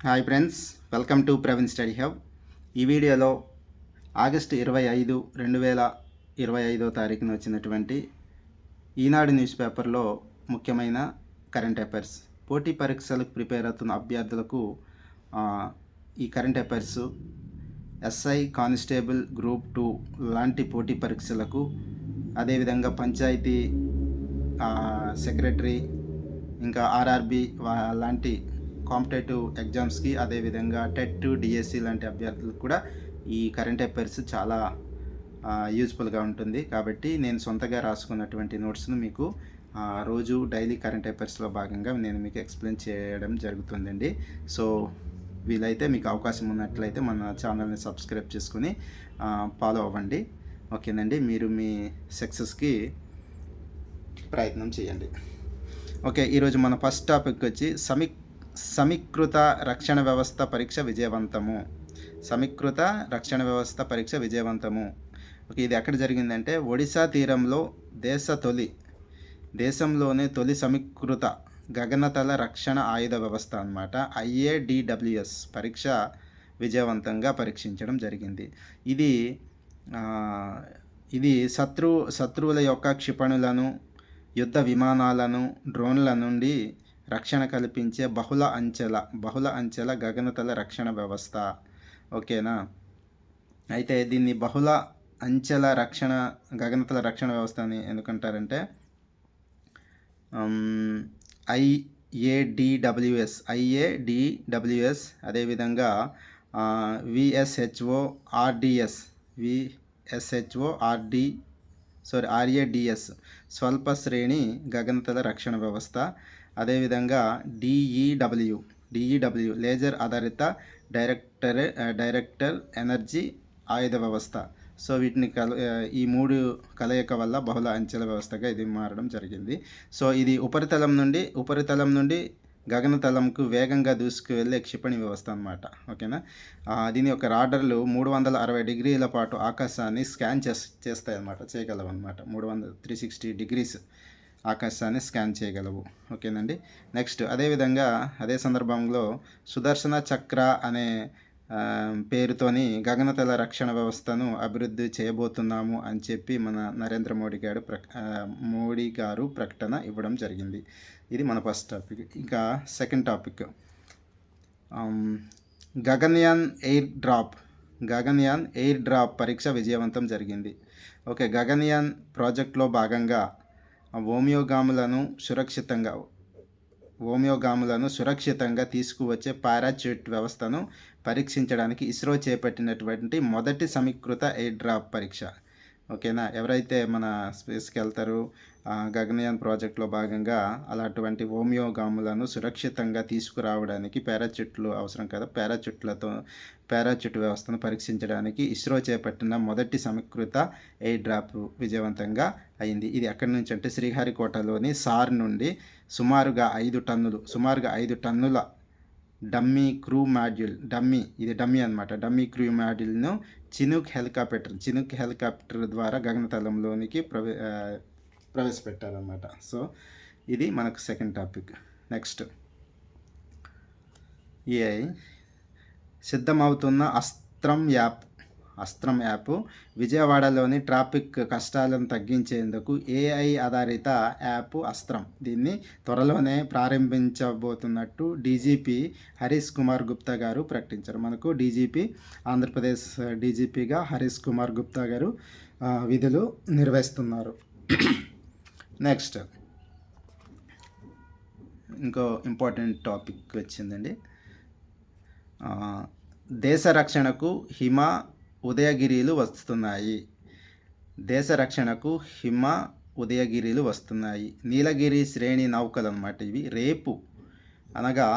Hi friends, welcome to Praveen study hub. ఈ వీడియోలో August 25, 2025 తారీఖున వచ్చినటువంటి ఈనాడు న్యూస్ పేపర్లో ముఖ్యమైన కరెంట్ అఫైర్స్, పోటీ పరీక్షలకు ప్రిపేర్ అవుతున్న అభ్యర్థులకు ఈ current affairs SI, constable, group 2 లాంటి పోటీ పరీక్షలకు, అదేవిధంగా పంచాయతీ సెక్రటరీ, ఇంకా ఆర్ఆర్బి లాంటి కాంపిటేటివ్ ఎగ్జామ్స్కి, అదేవిధంగా టెట్, డిఎస్సి లాంటి అభ్యర్థులకు కూడా ఈ కరెంట్ అఫైర్స్ చాలా యూజ్ఫుల్గా ఉంటుంది. కాబట్టి నేను సొంతగా రాసుకున్నటువంటి నోట్స్ను మీకు రోజు డైలీ కరెంట్ అఫైర్స్లో భాగంగా నేను మీకు ఎక్స్ప్లెయిన్ చేయడం జరుగుతుందండి. సో వీలైతే మీకు అవకాశం ఉన్నట్లయితే మన ఛానల్ని సబ్స్క్రైబ్ చేసుకుని ఫాలో అవ్వండి. ఓకేనండి, మీరు మీ సక్సెస్కి ప్రయత్నం చేయండి. ఓకే, ఈరోజు మన ఫస్ట్ టాపిక్ వచ్చి సమీకృత రక్షణ వ్యవస్థ పరీక్ష విజయవంతము. సమీకృత రక్షణ వ్యవస్థ పరీక్ష విజయవంతము. ఓకే, ఇది ఎక్కడ జరిగిందంటే ఒడిశా తీరంలో దేశంలోనే తొలి సమీకృత గగనతల రక్షణ ఆయుధ వ్యవస్థ అన్నమాట, IADWS పరీక్ష విజయవంతంగా పరీక్షించడం జరిగింది. ఇది శత్రువుల యొక్క క్షిపణులను, యుద్ధ విమానాలను, డ్రోన్ల నుండి రక్షణ కల్పించే బహుళ అంచెల గగనతల రక్షణ వ్యవస్థ. ఓకేనా, అయితే దీన్ని బహుళ అంచెల గగనతల రక్షణ వ్యవస్థ అని ఎందుకంటారంటే IADWS, అదేవిధంగా RADS స్వల్ప శ్రేణి గగనతల రక్షణ వ్యవస్థ, అదేవిధంగా DEW లేజర్ ఆధారిత డైరెక్టర్ ఎనర్జీ ఆయుధ వ్యవస్థ. సో వీటిని ఈ మూడు కలయిక వల్ల బహుళ అంచెల వ్యవస్థగా ఇది మారడం జరిగింది. సో ఇది ఉపరితలం నుండి గగనతలంకు వేగంగా దూసుకువెళ్ళే క్షిపణి వ్యవస్థ అన్నమాట. ఓకేనా, దీని యొక్క రాడర్లు 360 డిగ్రీల పాటు ఆకాశాన్ని స్కాన్ చేస్తాయి అన్నమాట, చేయగలవు అన్నమాట. 360 డిగ్రీస్ ఆకాశాన్ని స్కాన్ చేయగలవు. ఓకేనండి, నెక్స్ట్ అదేవిధంగా అదే సందర్భంలో సుదర్శన చక్ర అనే పేరుతోని గగనతల రక్షణ వ్యవస్థను అభివృద్ధి చేయబోతున్నాము అని చెప్పి మన నరేంద్ర మోడీ గారు ప్రకటన ఇవ్వడం జరిగింది. ఇది మన ఫస్ట్ టాపిక్. ఇంకా second topic, Gaganyaan air drop పరీక్ష విజయవంతం జరిగింది. ఓకే, గగన్యాన్ ప్రాజెక్ట్లో భాగంగా వ్యోమగాములను సురక్షితంగా తీసుకువచ్చే పారాచ్యూట్ వ్యవస్థను పరీక్షించడానికి ఇస్రో చేపట్టినటువంటి మొదటి సమీకృత ఎయిర్ డ్రాప్ పరీక్ష. ఓకేనా, ఎవరైతే మన స్పేస్కి వెళ్తారో గగనయాన్ ప్రాజెక్ట్లో భాగంగా అలాంటి వ్యోమగాములను సురక్షితంగా తీసుకురావడానికి పారాచ్యూట్లు అవసరం కదా, పారాచ్యూట్ వ్యవస్థను పరీక్షించడానికి ఇస్రో చేపట్టిన మొదటి సమీకృత ఎయిర్ డ్రాప్ విజయవంతంగా అయింది. ఇది ఎక్కడి నుంచి అంటే శ్రీహరికోటలోని సార్ నుండి సుమారుగా 5 టన్నుల డమ్మీ క్రూ మాడ్యూల్, డమ్మీ అన్నమాట, డమ్మీ క్రూ మాడ్యూల్ను చినూక్ హెలికాప్టర్ ద్వారా గగనతలంలోనికి ప్రవేశపెట్టారన్నమాట. సో ఇది మనకు సెకండ్ టాపిక్. నెక్స్ట్, సిద్ధమవుతున్న అస్త్రం యాప్ విజయవాడలోని ట్రాఫిక్ కష్టాలను తగ్గించేందుకు AI ఆధారిత యాప్ అస్త్రం, దీన్ని త్వరలోనే ప్రారంభించబోతున్నట్టు డీజీపీ హరీష్ కుమార్ గుప్తా గారు ప్రకటించారు. మనకు ఆంధ్రప్రదేశ్ డీజీపీగా హరీష్ కుమార్ గుప్తా గారు విధులు నిర్వహిస్తున్నారు. నెక్స్ట్, ఇంకో ఇంపార్టెంట్ టాపిక్ వచ్చిందండి. దేశ రక్షణకు ఉదయగిరిలు వస్తున్నాయి. నీలగిరి శ్రేణి నౌకలు అన్నమాట ఇవి. రేపు అనగా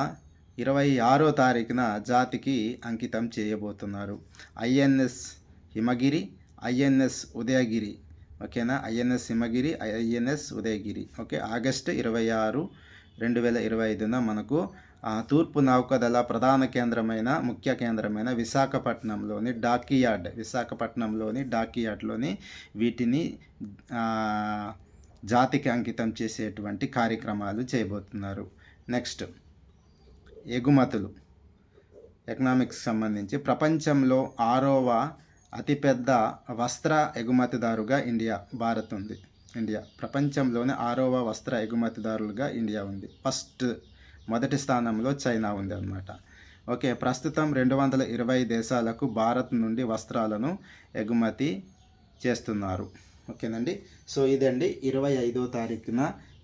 26వ తారీఖున జాతికి అంకితం చేయబోతున్నారు. INS హిమగిరి, INS ఉదయగిరి. ఓకేనా, INS హిమగిరి, INS ఉదయగిరి. ఓకే, ఆగస్టు 26, 2025న మనకు తూర్పు నౌకాదళ ప్రధాన ముఖ్య కేంద్రమైన విశాఖపట్నంలోని డాకియార్డ్లోని వీటిని జాతికి అంకితం చేసేటువంటి కార్యక్రమాలు చేయబోతున్నారు. నెక్స్ట్, ఎకనామిక్స్ సంబంధించి ప్రపంచంలో 6వ అతిపెద్ద వస్త్ర ఎగుమతిదారుగా భారత్ ఉంది. ఇండియా ప్రపంచంలోనే 6వ వస్త్ర ఎగుమతిదారులుగా ఇండియా ఉంది. మొదటి స్థానంలో చైనా ఉంది అన్నమాట. ఓకే, ప్రస్తుతం 220 దేశాలకు భారత్ నుండి వస్త్రాలను ఎగుమతి చేస్తున్నారు. ఓకేనండి. సో ఇదండి 25వ తారీఖున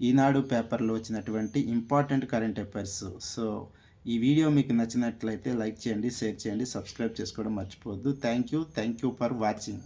ఈనాడు పేపర్లో వచ్చినటువంటి ఇంపార్టెంట్ కరెంట్ అఫైర్స్. సో ఈ వీడియో మీకు నచ్చినట్లయితే లైక్ చేయండి, షేర్ చేయండి, సబ్స్క్రైబ్ చేసుకోవడం మర్చిపోవద్దు. Thank you for watching.